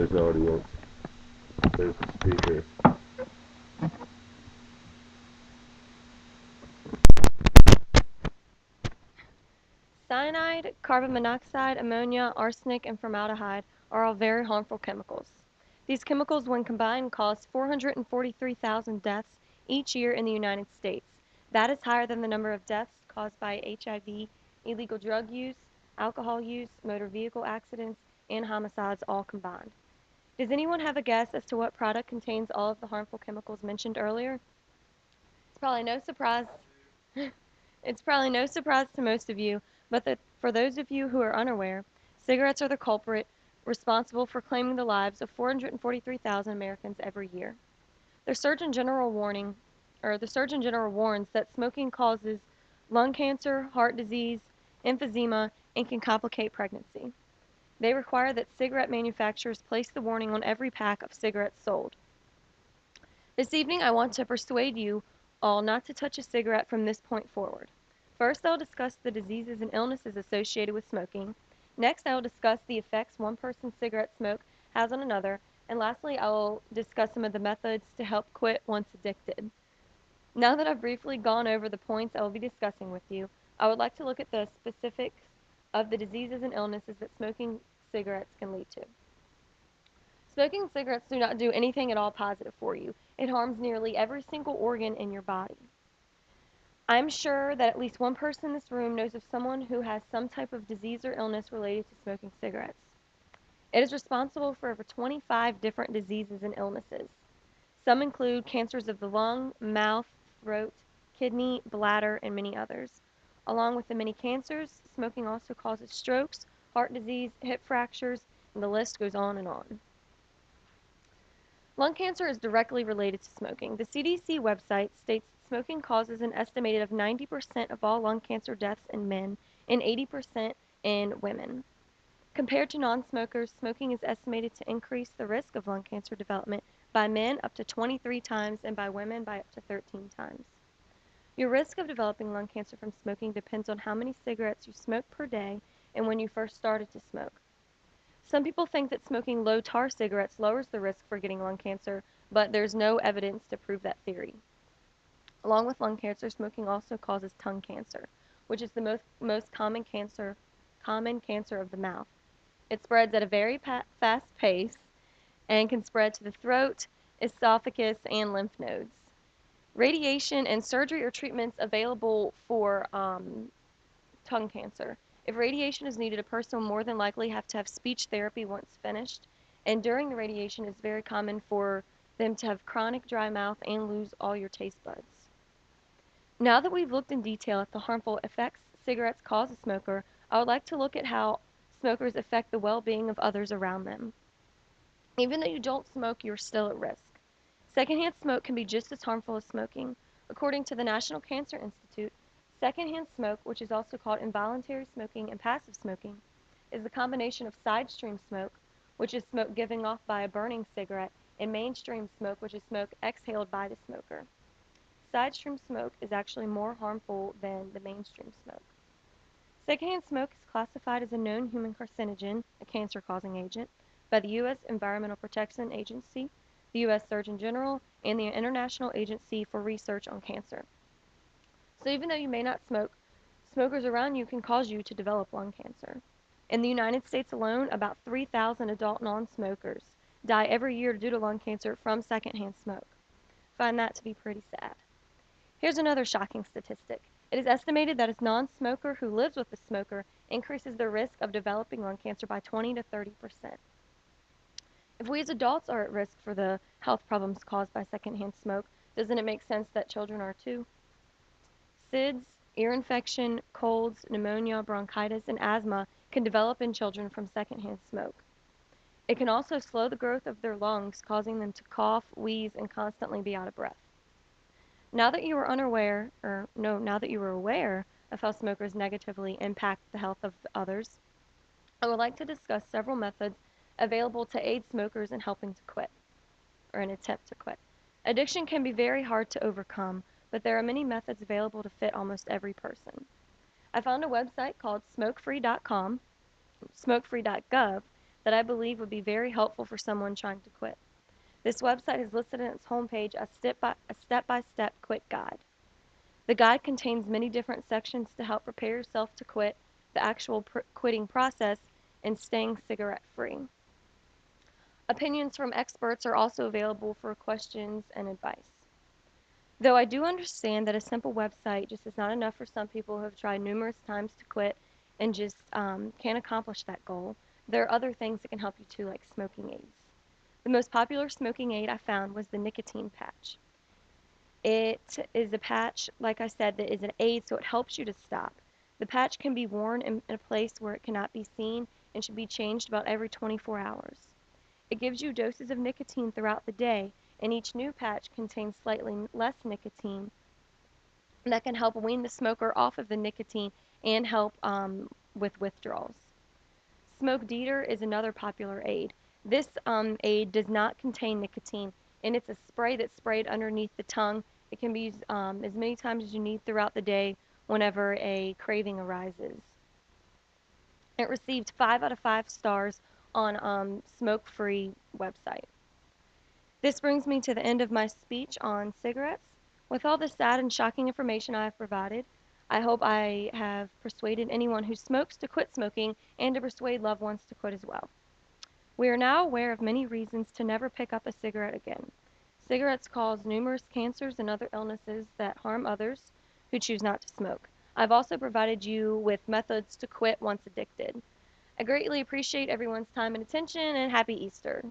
this audience. There's the speaker. Cyanide, carbon monoxide, ammonia, arsenic, and formaldehyde are all very harmful chemicals. These chemicals, when combined, cause 443,000 deaths each year in the United States. That is higher than the number of deaths caused by HIV, illegal drug use, alcohol use, motor vehicle accidents, and homicides all combined. Does anyone have a guess as to what product contains all of the harmful chemicals mentioned earlier? It's probably no surprise. It's probably no surprise to most of you, but for those of you who are unaware, cigarettes are the culprit responsible for claiming the lives of 443,000 Americans every year. The Surgeon General warns that smoking causes lung cancer, heart disease, emphysema, and can complicate pregnancy. They require that cigarette manufacturers place the warning on every pack of cigarettes sold. This evening, I want to persuade you all not to touch a cigarette from this point forward. First, I'll discuss the diseases and illnesses associated with smoking. Next, I will discuss the effects one person's cigarette smoke has on another. And lastly, I will discuss some of the methods to help quit once addicted. Now that I've briefly gone over the points I will be discussing with you, I would like to look at the specifics of the diseases and illnesses that smoking cigarettes can lead to. Smoking cigarettes do not do anything at all positive for you. It harms nearly every single organ in your body. I'm sure that at least one person in this room knows of someone who has some type of disease or illness related to smoking cigarettes. It is responsible for over 25 different diseases and illnesses. Some include cancers of the lung, mouth, throat, kidney, bladder, and many others. Along with the many cancers, smoking also causes strokes, heart disease, hip fractures, and the list goes on and on. Lung cancer is directly related to smoking. The CDC website states that smoking causes an estimated of 90% of all lung cancer deaths in men and 80% in women. Compared to non-smokers, smoking is estimated to increase the risk of lung cancer development by men up to 23 times and by women by up to 13 times. Your risk of developing lung cancer from smoking depends on how many cigarettes you smoke per day and when you first started to smoke. Some people think that smoking low tar cigarettes lowers the risk for getting lung cancer, but there's no evidence to prove that theory. Along with lung cancer, smoking also causes tongue cancer, which is the most common cancer of the mouth. It spreads at a very fast pace and can spread to the throat, esophagus, and lymph nodes. Radiation and surgery are treatments available for tongue cancer. If radiation is needed, a person will more than likely have to have speech therapy once finished, and during the radiation, it's very common for them to have chronic dry mouth and lose all your taste buds. Now that we've looked in detail at the harmful effects cigarettes cause a smoker, I would like to look at how smokers affect the well-being of others around them. Even though you don't smoke, you're still at risk. Secondhand smoke can be just as harmful as smoking. According to the National Cancer Institute, secondhand smoke, which is also called involuntary smoking and passive smoking, is the combination of side stream smoke, which is smoke given off by a burning cigarette, and mainstream smoke, which is smoke exhaled by the smoker. Side stream smoke is actually more harmful than the mainstream smoke. Secondhand smoke is classified as a known human carcinogen, a cancer-causing agent, by the U.S. Environmental Protection Agency, the U.S. Surgeon General, and the International Agency for Research on Cancer. So even though you may not smoke, smokers around you can cause you to develop lung cancer. In the United States alone, about 3,000 adult non-smokers die every year due to lung cancer from secondhand smoke. Find that to be pretty sad. Here's another shocking statistic. It is estimated that a non-smoker who lives with a smoker increases their risk of developing lung cancer by 20 to 30%. If we as adults are at risk for the health problems caused by secondhand smoke, doesn't it make sense that children are too? SIDS, ear infection, colds, pneumonia, bronchitis, and asthma can develop in children from secondhand smoke. It can also slow the growth of their lungs, causing them to cough, wheeze, and constantly be out of breath. Now that you are aware of how smokers negatively impact the health of others, I would like to discuss several methods available to aid smokers in helping to quit, or an attempt to quit. Addiction can be very hard to overcome, but there are many methods available to fit almost every person. I found a website called smokefree.com, smokefree.gov, that I believe would be very helpful for someone trying to quit. This website has listed in its homepage a step-by-step quit guide. The guide contains many different sections to help prepare yourself to quit, the actual quitting process, and staying cigarette free. Opinions from experts are also available for questions and advice. Though I do understand that a simple website just is not enough for some people who have tried numerous times to quit and just can't accomplish that goal, there are other things that can help you too, like smoking aids. The most popular smoking aid I found was the nicotine patch. It is a patch, like I said, that is an aid, so it helps you to stop. The patch can be worn in a place where it cannot be seen and should be changed about every 24 hours. It gives you doses of nicotine throughout the day, and each new patch contains slightly less nicotine that can help wean the smoker off of the nicotine and help with withdrawals. Smoke Deeter is another popular aid. This aid does not contain nicotine, and it's a spray that's sprayed underneath the tongue. It can be used as many times as you need throughout the day whenever a craving arises. It received 5 out of 5 stars on Smoke Free website. This brings me to the end of my speech on cigarettes. With all the sad and shocking information I have provided, I hope I have persuaded anyone who smokes to quit smoking and to persuade loved ones to quit as well. We are now aware of many reasons to never pick up a cigarette again. Cigarettes cause numerous cancers and other illnesses that harm others who choose not to smoke. I've also provided you with methods to quit once addicted. I greatly appreciate everyone's time and attention, and happy Easter.